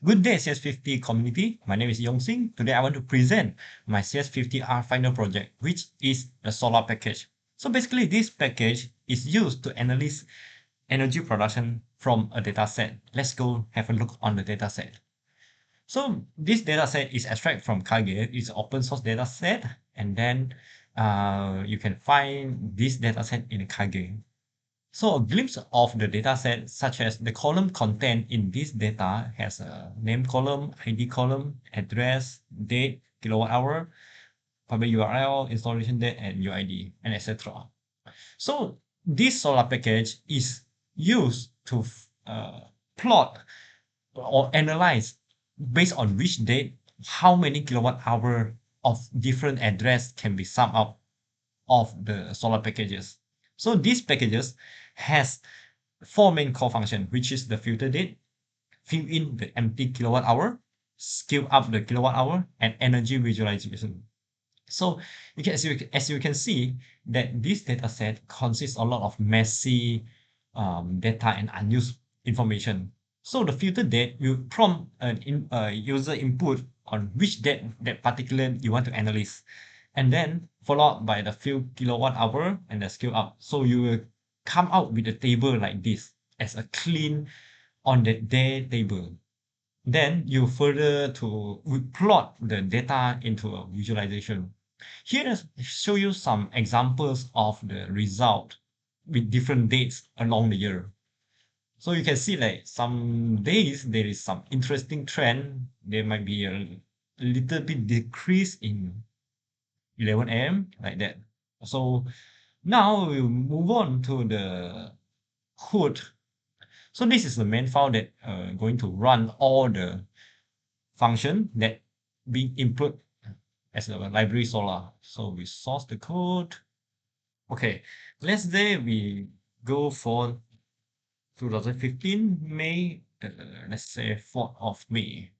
Good day, CS50 community. My name is Yong-Sing. Today, I want to present my CS50R final project, which is the solaR package. So basically, this package is used to analyze energy production from a data set. Let's go have a look on the data set. So this data set is extracted from Kage. It's an open source data set. And then you can find this data set in Kage. So a glimpse of the dataset, such as the column content in this data has a name column, ID column, address, date, kilowatt hour, public URL, installation date, and UID, and etc. So this solaR package is used to plot or analyze based on which date, how many kilowatt hour of different address can be summed up of the solaR packages. So these packages has four main core functions, which is the filter date, fill in the empty kilowatt hour, scale up the kilowatt hour, and energy visualization. So as you can see that this data set consists a lot of messy data and unused information. So the filter date will prompt a user input on which date that particular you want to analyze, and then followed by the fill kilowatt hour and the scale up. So you will come out with a table like this as a clean on the day table. Then you further to plot the data into a visualization. Here show you some examples of the result with different dates along the year. So you can see like some days there is some interesting trend. There might be a little bit decrease in 11 a.m. like that. So now we'll move on to the code. So this is the main file that going to run all the function that being input as a library solaR. So we source the code. Okay, let's say we go for 2015 May, let's say 4th of May.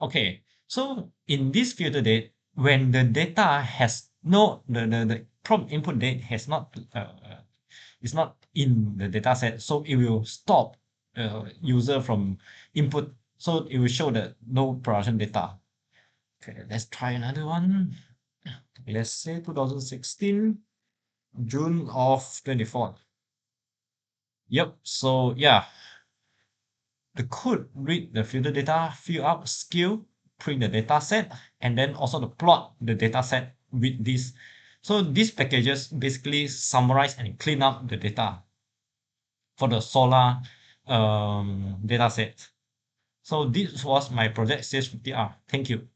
Okay, so in this filter date, when the data has no the prompt input date has not is not in the data set, so it will stop user from input, so it will show the no production data. Okay, let's try another one. Let's say 2016 June of 24th. Yep, so yeah, the code read the filter data, fill up, scale, print the data set, and then also the plot the data set with this. So these packages basically summarize and clean up the data for the solaR data set. So this was my project CS50R. Thank you.